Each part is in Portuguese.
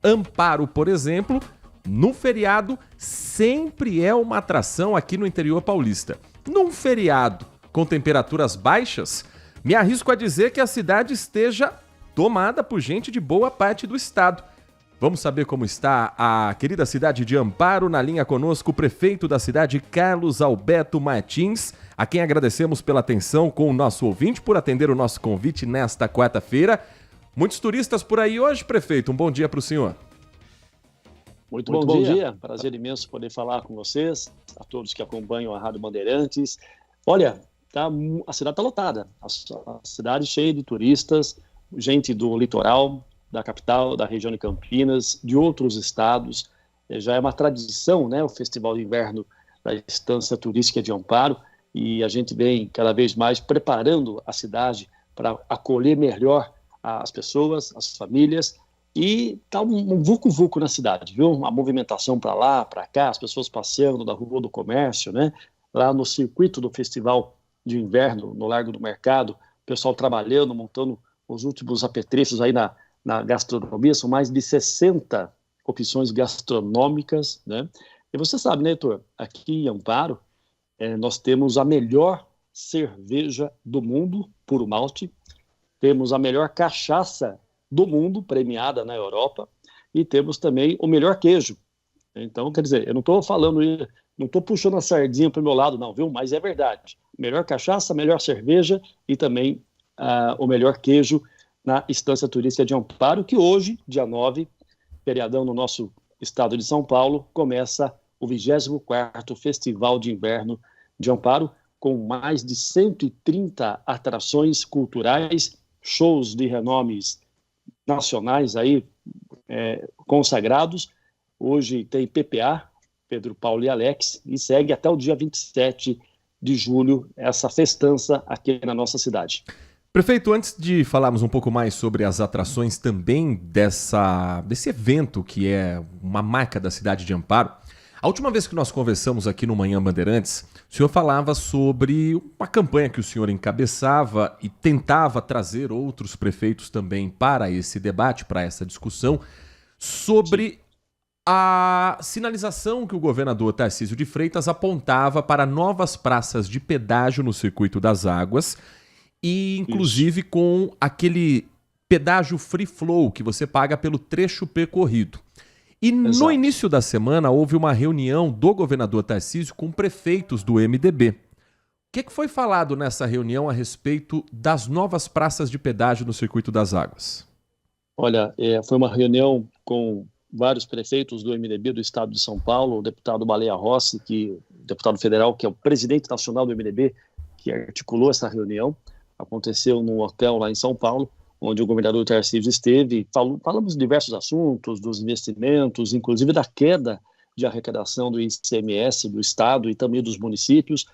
Amparo, por exemplo, no feriado sempre é uma atração aqui no interior paulista. Num feriado com temperaturas baixas, me arrisco a dizer que a cidade esteja tomada por gente de boa parte do estado. Vamos saber como está a querida cidade de Amparo. Na linha conosco, o prefeito da cidade, Carlos Alberto Martins, a quem agradecemos pela atenção com o nosso ouvinte, por atender o nosso convite nesta quarta-feira. Muitos turistas por aí hoje, prefeito. Um bom dia para o senhor. Muito bom dia. Prazer imenso poder falar com vocês, a todos que acompanham a Rádio Bandeirantes. Olha, a cidade está lotada, a cidade cheia de turistas, gente do litoral, da capital, da região de Campinas, de outros estados. Já é uma tradição, né, o Festival de Inverno da Estância Turística de Amparo, e a gente vem cada vez mais preparando a cidade para acolher melhor as pessoas, as famílias, e está um vucu-vucu na cidade, viu? Uma movimentação para lá, para cá, as pessoas passeando da Rua do Comércio, né? Lá no circuito do Festival de Inverno, no Largo do Mercado, o pessoal trabalhando, montando os últimos apetrechos aí na gastronomia. São mais de 60 opções gastronômicas, né? E você sabe, né, Heitor, aqui em Amparo, nós temos a melhor cerveja do mundo, puro malte, temos a melhor cachaça do mundo, premiada na Europa, e temos também o melhor queijo. Então, quer dizer, eu não estou falando, não estou puxando a sardinha para o meu lado, não, viu? Mas é verdade. Melhor cachaça, melhor cerveja e também o melhor queijo na Estância Turística de Amparo, que hoje, dia 9, feriadão no nosso estado de São Paulo, começa o 24º Festival de Inverno de Amparo, com mais de 130 atrações culturais, shows de renomes nacionais aí, consagrados. Hoje tem PPA, Pedro, Paulo e Alex, e segue até o dia 27 de julho essa festança aqui na nossa cidade. Prefeito, antes de falarmos um pouco mais sobre as atrações também desse evento que é uma marca da cidade de Amparo, a última vez que nós conversamos aqui no Manhã Bandeirantes, o senhor falava sobre uma campanha que o senhor encabeçava e tentava trazer outros prefeitos também para esse debate, para essa discussão, sobre a sinalização que o governador Tarcísio de Freitas apontava para novas praças de pedágio no Circuito das Águas, e inclusive com aquele pedágio free flow que você paga pelo trecho percorrido. E no início da semana houve uma reunião do governador Tarcísio com prefeitos do MDB. O que foi falado nessa reunião a respeito das novas praças de pedágio no Circuito das Águas? Olha, foi uma reunião com vários prefeitos do MDB do estado de São Paulo, o deputado Baleia Rossi, deputado federal, que é o presidente nacional do MDB, que articulou essa reunião. Aconteceu num hotel lá em São Paulo, onde o governador Tarcísio esteve. Falamos de diversos assuntos, dos investimentos, inclusive da queda de arrecadação do ICMS do estado e também dos municípios.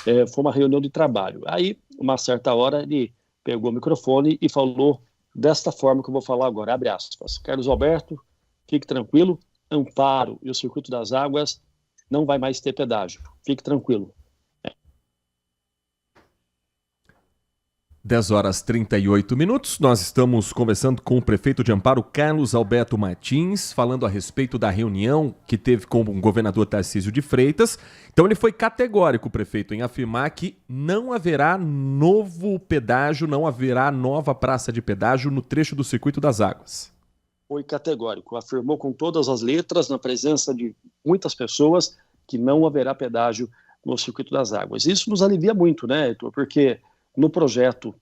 Foi uma reunião de trabalho. Aí, uma certa hora, ele pegou o microfone e falou desta forma que eu vou falar agora, abre aspas. Carlos Alberto, fique tranquilo, Amparo e o Circuito das Águas não vai mais ter pedágio. Fique tranquilo. 10h38, nós estamos conversando com o prefeito de Amparo, Carlos Alberto Martins, falando a respeito da reunião que teve com o governador Tarcísio de Freitas. Então ele foi categórico, prefeito, em afirmar que não haverá novo pedágio, não haverá nova praça de pedágio no trecho do Circuito das Águas. Foi categórico, afirmou com todas as letras, na presença de muitas pessoas, que não haverá pedágio no Circuito das Águas. Isso nos alivia muito, né, Heitor? Porque no projeto,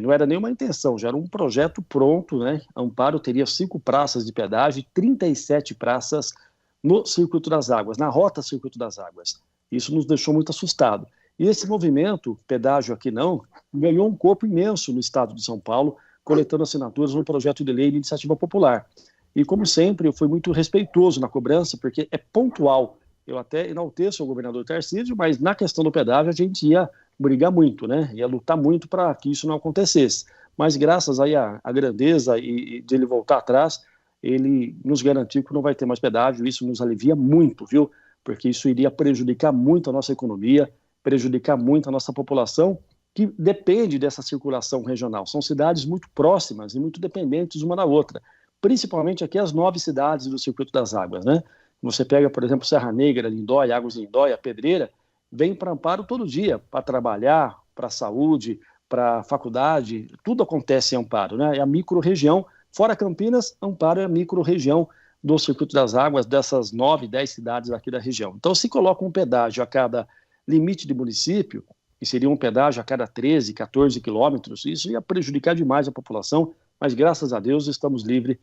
não era nenhuma intenção, já era um projeto pronto, né? Amparo teria 5 praças de pedágio e 37 praças no Circuito das Águas, na rota Circuito das Águas. Isso nos deixou muito assustado. E esse movimento, pedágio aqui não, ganhou um corpo imenso no estado de São Paulo, coletando assinaturas no projeto de lei de iniciativa popular. E, como sempre, eu fui muito respeitoso na cobrança, porque é pontual. Eu até enalteço o governador Tarcísio, mas na questão do pedágio a gente ia brigar muito, né? Ia lutar muito para que isso não acontecesse. Mas graças aí à grandeza e de ele voltar atrás, ele nos garantiu que não vai ter mais pedágio. Isso nos alivia muito, viu? Porque isso iria prejudicar muito a nossa economia, prejudicar muito a nossa população, que depende dessa circulação regional. São cidades muito próximas e muito dependentes uma da outra. principalmente aqui as 9 cidades do Circuito das Águas, né? Você pega, por exemplo, Serra Negra, Lindóia, Águas de Lindóia, Pedreira, vem para Amparo todo dia, para trabalhar, para a saúde, para a faculdade, tudo acontece em Amparo, né? É a micro-região, fora Campinas, Amparo é a micro-região do Circuito das Águas, dessas 9, 10 cidades aqui da região. Então, se coloca um pedágio a cada limite de município, que seria um pedágio a cada 13, 14 quilômetros, isso ia prejudicar demais a população, mas graças a Deus estamos livres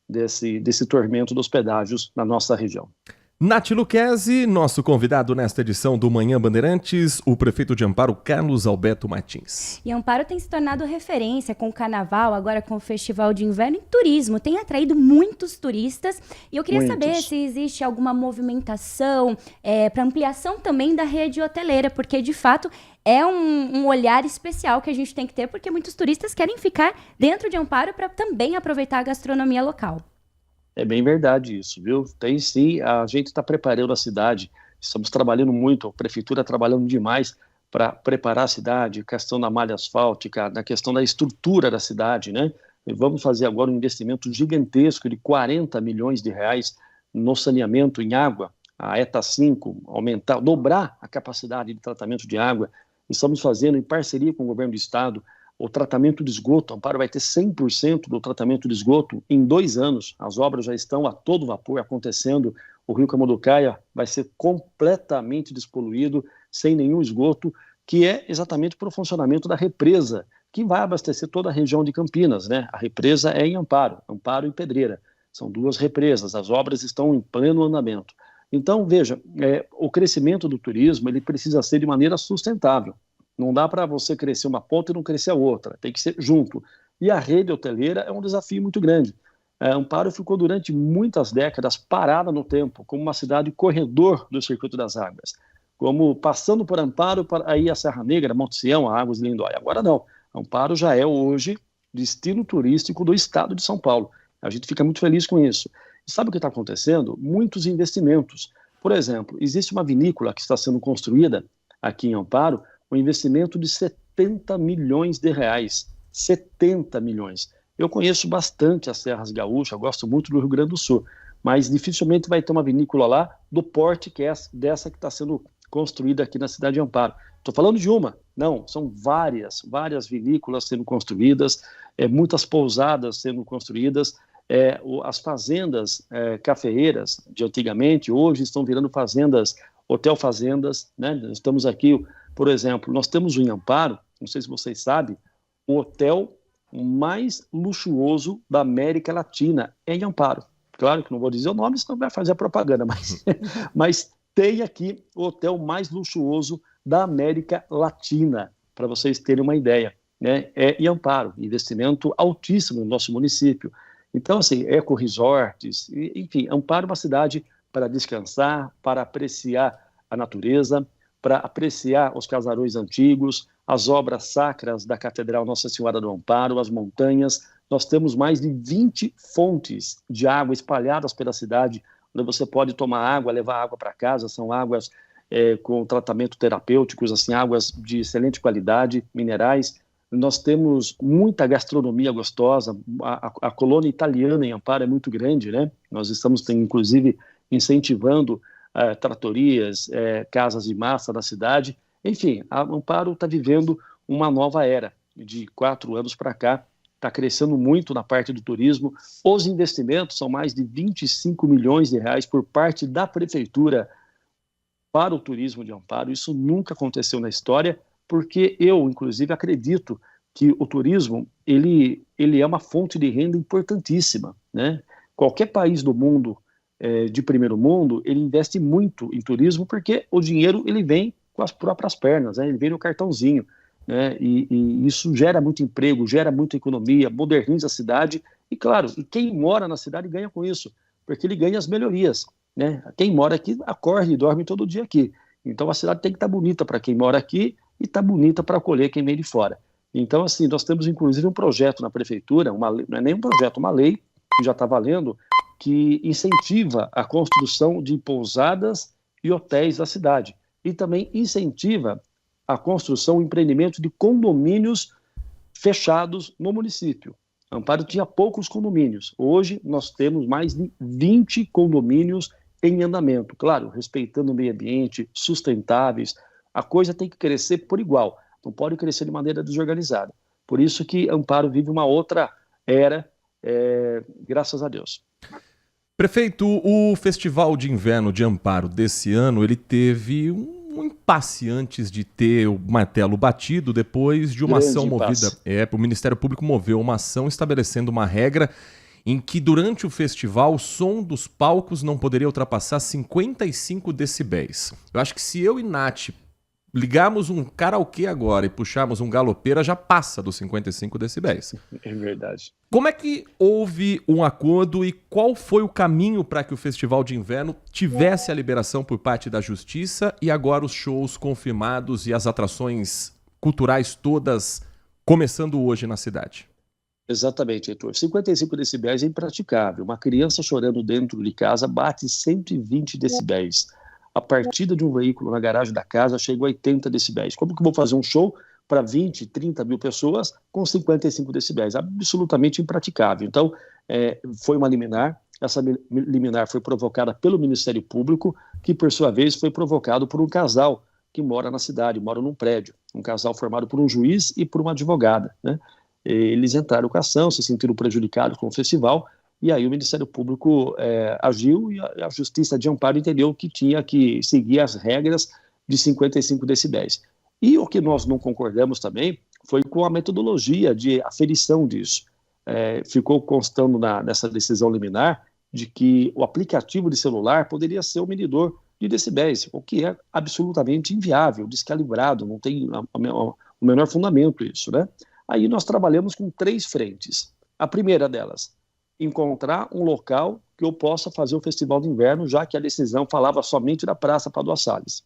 desse tormento dos pedágios na nossa região. Nath Luquezzi, nosso convidado nesta edição do Manhã Bandeirantes, o prefeito de Amparo, Carlos Alberto Martins. E Amparo tem se tornado referência com o carnaval, agora com o festival de inverno em turismo, tem atraído muitos turistas e eu queria saber se existe alguma movimentação para ampliação também da rede hoteleira, porque de fato é um olhar especial que a gente tem que ter, porque muitos turistas querem ficar dentro de Amparo para também aproveitar a gastronomia local. É bem verdade isso, viu? Tem sim, a gente está preparando a cidade, estamos trabalhando muito, a prefeitura trabalhando demais para preparar a cidade, questão da malha asfáltica, na questão da estrutura da cidade, né? E vamos fazer agora um investimento gigantesco de 40 milhões de reais no saneamento em água, a ETA 5, aumentar, dobrar a capacidade de tratamento de água. Estamos fazendo em parceria com o governo do estado o tratamento de esgoto. Amparo vai ter 100% do tratamento de esgoto em 2 anos. As obras já estão a todo vapor acontecendo. O rio Camanducaia vai ser completamente despoluído, sem nenhum esgoto, que é exatamente para o funcionamento da represa, que vai abastecer toda a região de Campinas, né? A represa é em Amparo e Pedreira. São 2 represas, as obras estão em pleno andamento. Então, veja, o crescimento do turismo ele precisa ser de maneira sustentável. Não dá para você crescer uma ponta e não crescer a outra, tem que ser junto. E a rede hoteleira é um desafio muito grande. Amparo ficou durante muitas décadas parada no tempo, como uma cidade corredor do Circuito das Águas, como passando por Amparo para ir a Serra Negra, Monte Sião, a Águas de Lindóia. Agora não, Amparo já é hoje destino turístico do estado de São Paulo. A gente fica muito feliz com isso. E sabe o que está acontecendo? Muitos investimentos. Por exemplo, existe uma vinícola que está sendo construída aqui em Amparo, um investimento de 70 milhões de reais. 70 milhões. Eu conheço bastante as Serras Gaúchas, gosto muito do Rio Grande do Sul, mas dificilmente vai ter uma vinícola lá do porte que é dessa que está sendo construída aqui na cidade de Amparo. Estou falando de uma, não, são várias vinícolas sendo construídas, muitas pousadas sendo construídas, as fazendas cafeeiras de antigamente, hoje estão virando fazendas, hotel-fazendas, né? Estamos aqui, por exemplo, nós temos em Amparo, não sei se vocês sabem, o hotel mais luxuoso da América Latina é em Amparo. Claro que não vou dizer o nome, senão vai fazer a propaganda, mas tem aqui o hotel mais luxuoso da América Latina, para vocês terem uma ideia, né? É em Amparo, investimento altíssimo no nosso município. Então, assim, eco-resorts, enfim, Amparo é uma cidade para descansar, para apreciar a natureza, para apreciar os casarões antigos, as obras sacras da Catedral Nossa Senhora do Amparo, as montanhas. Nós temos mais de 20 fontes de água espalhadas pela cidade, onde você pode tomar água, levar água para casa. São águas com tratamento terapêuticos, assim, águas de excelente qualidade, minerais. Nós temos muita gastronomia gostosa. A colônia italiana em Amparo é muito grande, né? Nós estamos, inclusive, incentivando tratorias, casas de massa na cidade. Enfim, a Amparo está vivendo uma nova era. De 4 anos para cá, está crescendo muito na parte do turismo. Os investimentos são mais de 25 milhões de reais por parte da prefeitura para o turismo de Amparo. Isso nunca aconteceu na história, porque eu, inclusive, acredito que o turismo ele é uma fonte de renda importantíssima, né? Qualquer país do mundo, de primeiro mundo, ele investe muito em turismo, porque o dinheiro ele vem com as próprias pernas, né? Ele vem no cartãozinho, né? E isso gera muito emprego, gera muita economia, moderniza a cidade, e claro, quem mora na cidade ganha com isso, porque ele ganha as melhorias, né? Quem mora aqui acorda e dorme todo dia aqui. Então a cidade tem que estar bonita para quem mora aqui e está bonita para acolher quem vem de fora. Então, assim, nós temos inclusive um projeto na prefeitura, não é nem um projeto, uma lei que já está valendo, que incentiva a construção de pousadas e hotéis da cidade. E também incentiva a construção e empreendimento de condomínios fechados no município. Amparo tinha poucos condomínios. Hoje nós temos mais de 20 condomínios em andamento. Claro, respeitando o meio ambiente, sustentáveis. A coisa tem que crescer por igual. Não pode crescer de maneira desorganizada. Por isso que Amparo vive uma outra era, graças a Deus. Prefeito, o Festival de Inverno de Amparo desse ano, ele teve um impasse antes de ter o martelo batido, depois de uma ação movida. O Ministério Público moveu uma ação estabelecendo uma regra em que durante o festival o som dos palcos não poderia ultrapassar 55 decibéis. Eu acho que se eu e Nath ligarmos um karaokê agora e puxarmos um galopeira, já passa dos 55 decibéis. É verdade. Como é que houve um acordo e qual foi o caminho para que o Festival de Inverno tivesse a liberação por parte da Justiça e agora os shows confirmados e as atrações culturais todas começando hoje na cidade? Exatamente, Heitor. 55 decibéis é impraticável. Uma criança chorando dentro de casa bate 120 decibéis. A partida de um veículo na garagem da casa chega a 80 decibéis. Como que eu vou fazer um show para 20, 30 mil pessoas com 55 decibéis? Absolutamente impraticável. Então, foi uma liminar. Essa liminar foi provocada pelo Ministério Público, que, por sua vez, foi provocado por um casal que mora na cidade, mora num prédio. Um casal formado por um juiz e por uma advogada, né? Eles entraram com a ação, se sentiram prejudicados com o festival, e aí o Ministério Público agiu e a Justiça de Amparo entendeu que tinha que seguir as regras de 55 decibéis. E o que nós não concordamos também foi com a metodologia de aferição disso. Ficou constando nessa decisão liminar de que o aplicativo de celular poderia ser o medidor de decibéis, o que é absolutamente inviável, descalibrado, não tem o menor fundamento isso, né? Aí nós trabalhamos com 3 frentes. A primeira delas, encontrar um local que eu possa fazer o Festival de Inverno, já que a decisão falava somente da Praça Padua Salles.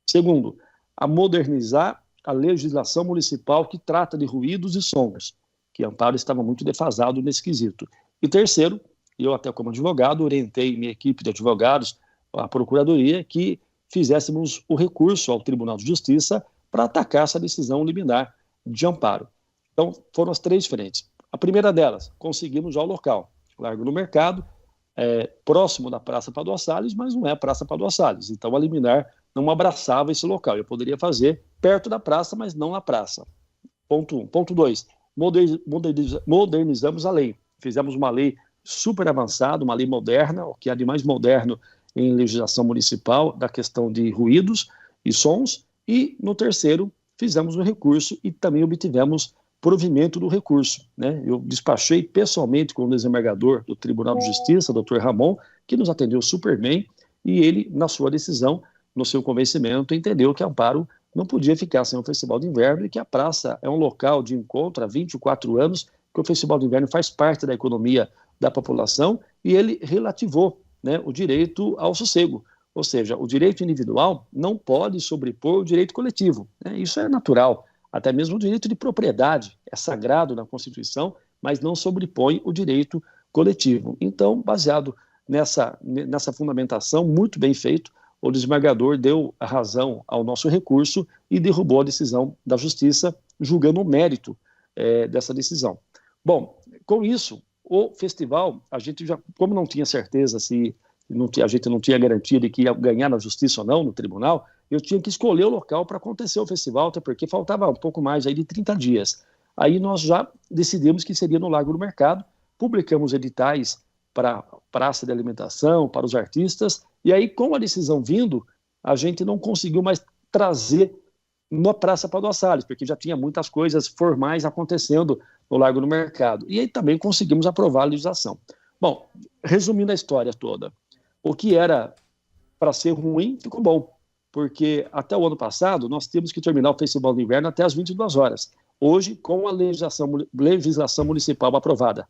Segundo, a modernizar a legislação municipal que trata de ruídos e sons, que Amparo estava muito defasado nesse quesito. E terceiro, eu até como advogado orientei minha equipe de advogados, a Procuradoria, que fizéssemos o recurso ao Tribunal de Justiça para atacar essa decisão liminar de Amparo. Então, foram as 3 frentes. A primeira delas, conseguimos já o local, Largo do Mercado, próximo da Praça Padua Salles, mas não é a Praça Padua Salles. Então, a liminar não abraçava esse local. Eu poderia fazer perto da praça, mas não na praça. Ponto 1. Ponto 2, modernizamos a lei. Fizemos uma lei super avançada, uma lei moderna, o que há de mais moderno em legislação municipal, da questão de ruídos e sons. E, no terceiro, fizemos um recurso e também obtivemos provimento do recurso, né? Eu despachei pessoalmente com o desembargador do Tribunal de Justiça, Dr. Ramon, que nos atendeu super bem, e ele, na sua decisão, no seu convencimento, entendeu que Amparo não podia ficar sem o Festival de Inverno e que a praça é um local de encontro há 24 anos, que o Festival de Inverno faz parte da economia da população, e ele relativou, né, o direito ao sossego. Ou seja, o direito individual não pode sobrepor o direito coletivo, né? Isso é natural. Até mesmo o direito de propriedade é sagrado na Constituição, mas não sobrepõe o direito coletivo. Então, baseado nessa fundamentação, muito bem feito, o desembargador deu a razão ao nosso recurso e derrubou a decisão da Justiça, julgando o mérito dessa decisão. Bom, com isso, o festival, a gente já, como não tinha certeza se a gente não tinha garantia de que ia ganhar na Justiça ou não, no tribunal, eu tinha que escolher o local para acontecer o festival, até porque faltava um pouco mais aí de 30 dias. Aí nós já decidimos que seria no Largo do Mercado, publicamos editais para a praça de alimentação, para os artistas, e aí com a decisão vindo, a gente não conseguiu mais trazer na Praça Padua Salles, porque já tinha muitas coisas formais acontecendo no Largo do Mercado. E aí também conseguimos aprovar a legislação. Bom, resumindo a história toda, o que era para ser ruim, ficou bom. Porque até o ano passado nós temos que terminar o Festival de Inverno até as 22 horas. Hoje, com a legislação municipal aprovada,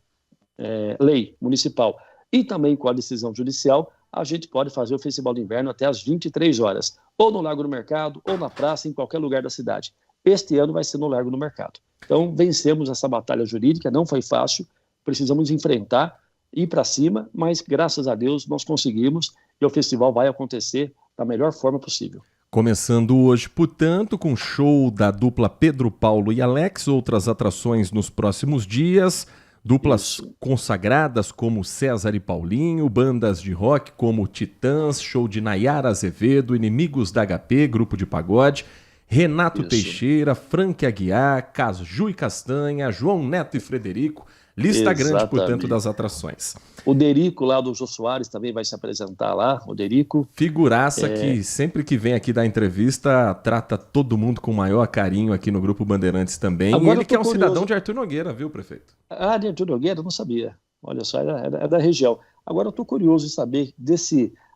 lei municipal, e também com a decisão judicial, a gente pode fazer o Festival de Inverno até as 23 horas, ou no Largo do Mercado, ou na praça, em qualquer lugar da cidade. Este ano vai ser no Largo do Mercado. Então, vencemos essa batalha jurídica, não foi fácil, precisamos enfrentar, ir para cima, mas graças a Deus nós conseguimos e o festival vai acontecer da melhor forma possível. Começando hoje, portanto, com show da dupla Pedro Paulo e Alex, outras atrações nos próximos dias, Duplas consagradas como César e Paulinho, bandas de rock como Titãs, show de Nayara Azevedo, Inimigos da HP, grupo de pagode, Renato Teixeira, Frank Aguiar, Caju e Castanha, João Neto e Frederico. Lista grande, portanto, das atrações. O Derico lá do Jô Soares também vai se apresentar lá, o Derico. Figuraça que sempre que vem aqui dar entrevista, trata todo mundo com o maior carinho aqui no Grupo Bandeirantes também. Agora e ele que é um curioso. cidadão de Arthur Nogueira, viu, prefeito? Ah, de Arthur Nogueira, eu não sabia. Olha só, é da região. Agora eu estou curioso em saber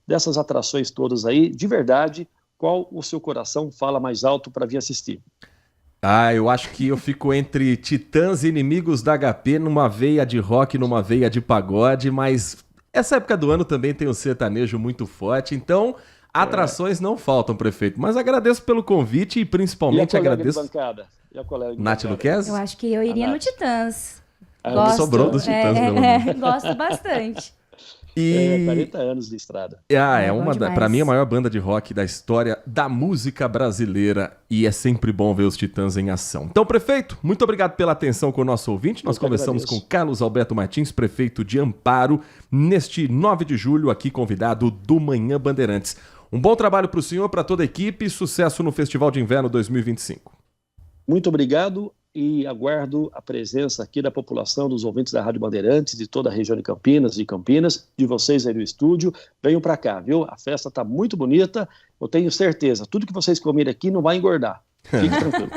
dessas atrações todas aí, de verdade, qual o seu coração fala mais alto para vir assistir? Eu acho que eu fico entre Titãs e Inimigos da HP, numa veia de rock, numa veia de pagode, mas essa época do ano também tem um sertanejo muito forte, então atrações não faltam, prefeito. Mas agradeço pelo convite e principalmente agradeço... E a colega de Nath Luquezzi? Eu acho que eu iria no Titãs. Sobrou dos Titãs, pelo menos. Gosto bastante. 40 anos de estrada. Pra mim, a maior banda de rock da história da música brasileira, e é sempre bom ver os Titãs em ação. Então, prefeito, muito obrigado pela atenção com o nosso ouvinte. Nós conversamos com Carlos Alberto Martins, prefeito de Amparo, neste 9 de julho, aqui convidado do Manhã Bandeirantes. Um bom trabalho para o senhor, para toda a equipe, e sucesso no Festival de Inverno 2025. Muito obrigado. E aguardo a presença aqui da população, dos ouvintes da Rádio Bandeirantes, de toda a região de Campinas, de vocês aí no estúdio. Venham para cá, viu? A festa está muito bonita, eu tenho certeza. Tudo que vocês comerem aqui não vai engordar. Fique tranquilo.